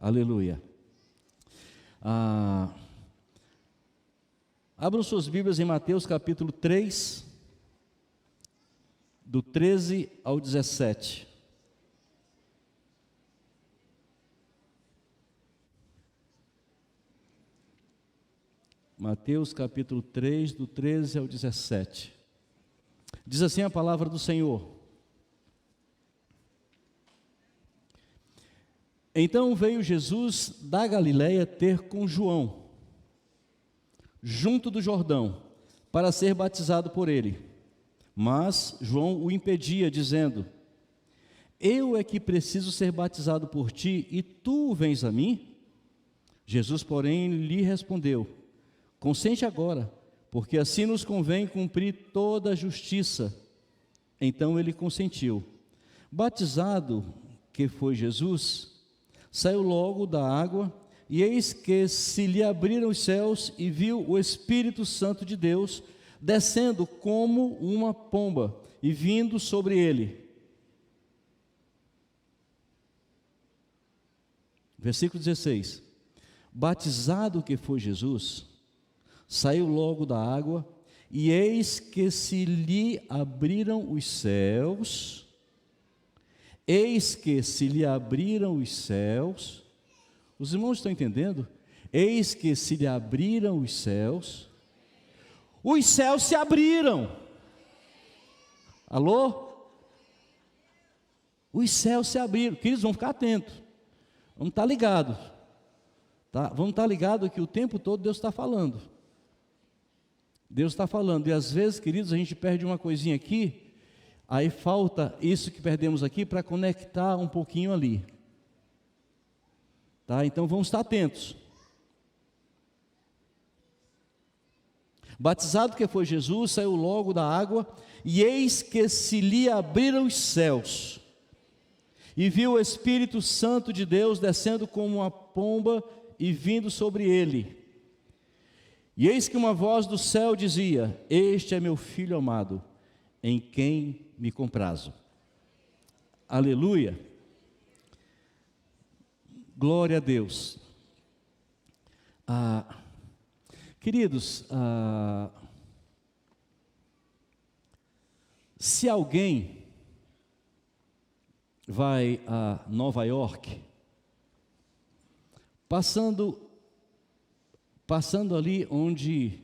Aleluia. Abram suas Bíblias em Mateus capítulo 3, do 13 ao 17. Mateus capítulo 3, do 13 ao 17. Diz assim a palavra do Senhor: Então veio Jesus da Galiléia ter com João, junto do Jordão, para ser batizado por ele. Mas João o impedia, dizendo: Eu é que preciso ser batizado por ti, e tu vens a mim? Jesus, porém, lhe respondeu: Consente agora, porque assim nos convém cumprir toda a justiça. Então ele consentiu. Batizado que foi Jesus, saiu logo da água, e eis que se lhe abriram os céus, e viu o Espírito Santo de Deus descendo como uma pomba e vindo sobre ele. Versículo 16. Batizado que foi Jesus, saiu logo da água, e eis que se lhe abriram os céus. Eis que se lhe abriram os céus. Os irmãos estão entendendo? Eis que se lhe abriram os céus. Os céus se abriram. Alô? Os céus se abriram. Queridos, vamos ficar atentos. Vamos estar ligados. Tá? Vamos estar ligados que o tempo todo Deus está falando. Deus está falando. E às vezes, queridos, a gente perde uma coisinha aqui. Aí falta isso que perdemos aqui para conectar um pouquinho ali. Tá? Então vamos estar atentos. Batizado que foi Jesus, saiu logo da água, e eis que se lhe abriram os céus, e viu o Espírito Santo de Deus descendo como uma pomba e vindo sobre ele. E eis que uma voz do céu dizia: Este é meu Filho amado, em quem me comprazo. Aleluia. Glória a Deus. Queridos, se alguém vai a Nova York, passando ali onde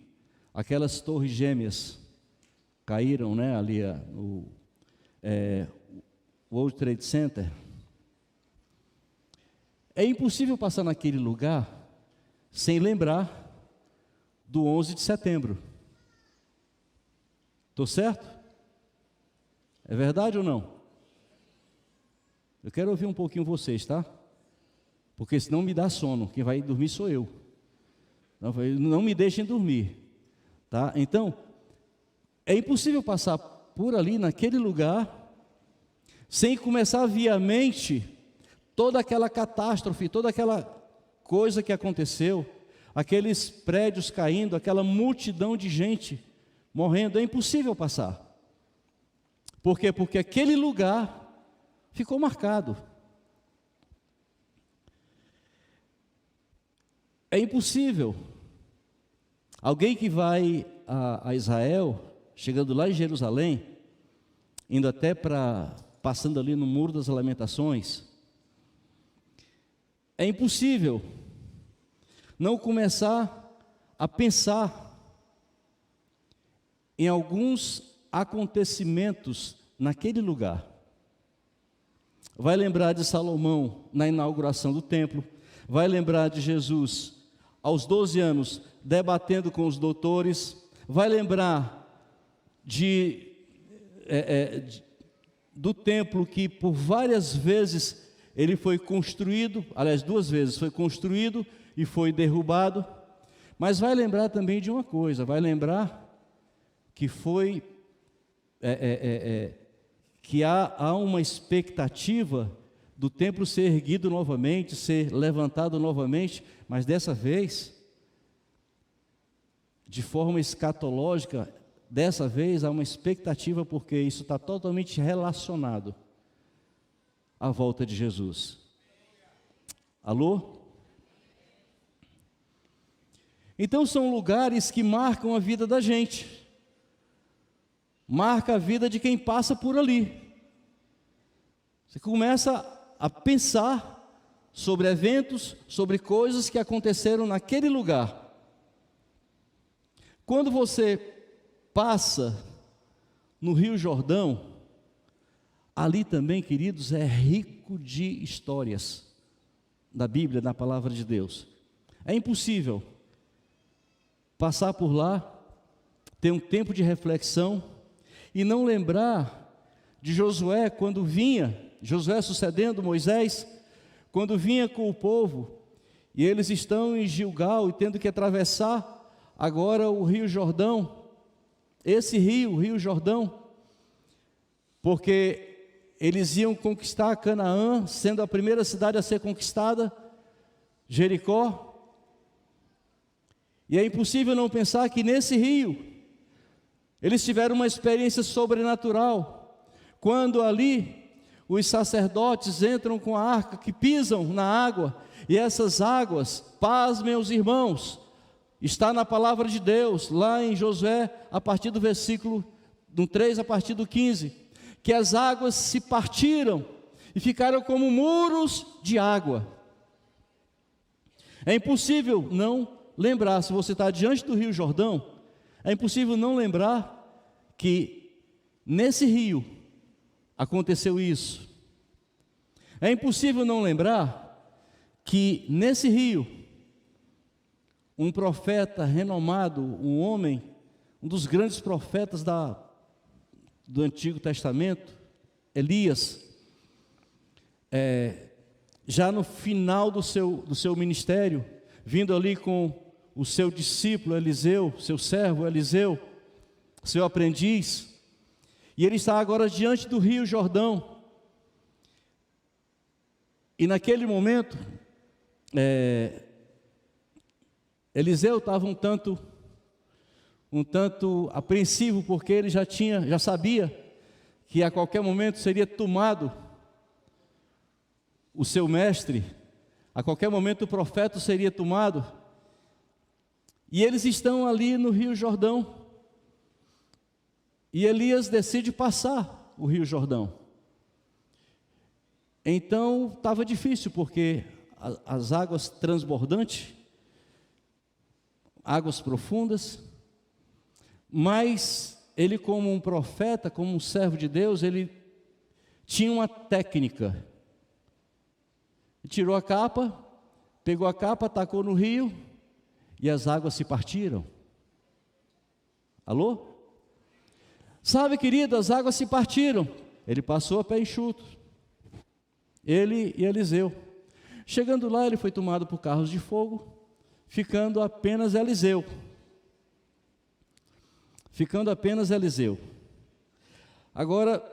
aquelas torres gêmeas caíram, né, ali no World Trade Center, é impossível passar naquele lugar sem lembrar do 11 de setembro. Estou certo? É verdade ou não? Eu quero ouvir um pouquinho vocês, tá? Porque senão me dá sono. Quem vai dormir sou eu. Não me deixem dormir, tá? Então, é impossível passar por ali, naquele lugar, sem começar a vir à mente toda aquela catástrofe, toda aquela coisa que aconteceu, aqueles prédios caindo, aquela multidão de gente morrendo. É impossível passar. Por quê? Porque aquele lugar ficou marcado. É impossível alguém que vai a Israel, chegando lá em Jerusalém, indo até passando ali no Muro das Lamentações, é impossível não começar a pensar em alguns acontecimentos naquele lugar. Vai lembrar de Salomão na inauguração do templo, vai lembrar de Jesus aos 12 anos debatendo com os doutores, vai lembrar do templo que por várias vezes ele foi construído, aliás 2 vezes foi construído e foi derrubado, mas vai lembrar também de uma coisa, vai lembrar que foi, que há uma expectativa do templo ser erguido novamente, ser levantado novamente, mas dessa vez, de forma escatológica, dessa vez há uma expectativa, porque isso está totalmente relacionado à volta de Jesus. Alô? Então são lugares que marcam a vida da gente, marca a vida de quem passa por ali. Você começa a pensar sobre eventos, sobre coisas que aconteceram naquele lugar. Quando você passa no Rio Jordão, ali também, queridos, é rico de histórias da Bíblia, na palavra de Deus. É impossível passar por lá, ter um tempo de reflexão e não lembrar de Josué quando vinha, Josué sucedendo Moisés, quando vinha com o povo, e eles estão em Gilgal e tendo que atravessar agora o Rio Jordão, esse rio, o Rio Jordão, porque eles iam conquistar Canaã, sendo a primeira cidade a ser conquistada, Jericó. E é impossível não pensar que nesse rio, eles tiveram uma experiência sobrenatural, quando ali os sacerdotes entram com a arca, que pisam na água, e essas águas, pasmem os irmãos, está na palavra de Deus, lá em Josué, a partir do versículo do 3, a partir do 15, que as águas se partiram, e ficaram como muros de água. É impossível não lembrar, se você está diante do Rio Jordão, é impossível não lembrar que nesse rio aconteceu isso. É impossível não lembrar que nesse rio, um profeta renomado, um homem, um dos grandes profetas do Antigo Testamento, Elias, já no final do seu ministério, vindo ali com o seu discípulo Eliseu, seu servo Eliseu, seu aprendiz, e ele está agora diante do Rio Jordão. E naquele momento, Eliseu estava um tanto apreensivo, porque ele já sabia que a qualquer momento seria tomado o seu mestre, a qualquer momento o profeta seria tomado, e eles estão ali no Rio Jordão, e Elias decide passar o Rio Jordão. Então estava difícil, porque as águas transbordantes, águas profundas, mas ele, como um profeta, como um servo de Deus, ele tinha uma técnica. Tirou a capa, pegou a capa, tacou no rio, e as águas se partiram. Alô? Sabe, querido, as águas se partiram. Ele passou a pé enxuto, ele e Eliseu. Chegando lá, ele foi tomado por carros de fogo, ficando apenas Eliseu. Agora,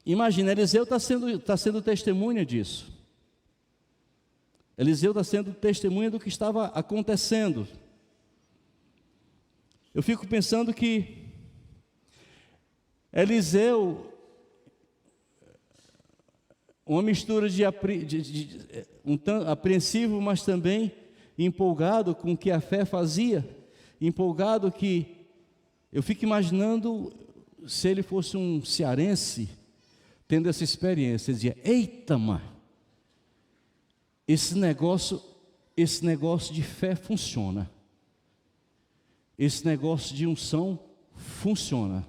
imagina, Eliseu está sendo testemunha disso. Eliseu está sendo testemunha do que estava acontecendo. Eu fico pensando que Eliseu, uma mistura de apreensivo, mas também empolgado com o que a fé fazia, empolgado que eu fico imaginando se ele fosse um cearense tendo essa experiência. Ele dizia: eita, mãe, esse negócio de fé funciona, esse negócio de unção funciona.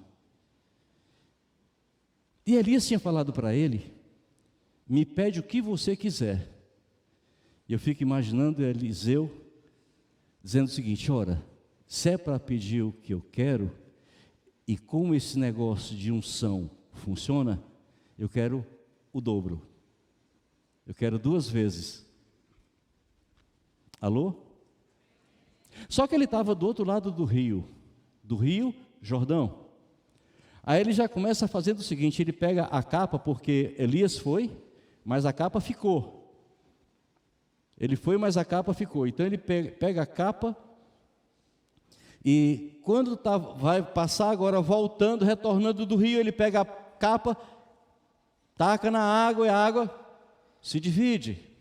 E Elias tinha falado para ele: me pede o que você quiser. E eu fico imaginando Eliseu dizendo o seguinte: ora, se é para pedir o que eu quero, e como esse negócio de unção funciona, eu quero o dobro, eu quero 2 vezes. Alô? Só que ele estava do outro lado do rio Jordão. Aí ele já começa fazendo o seguinte: ele pega a capa, porque Elias foi, mas a capa ficou. Ele foi, mas a capa ficou. Então ele pega a capa, e quando vai passar agora, voltando, retornando do rio, ele pega a capa, taca na água, e a água se divide.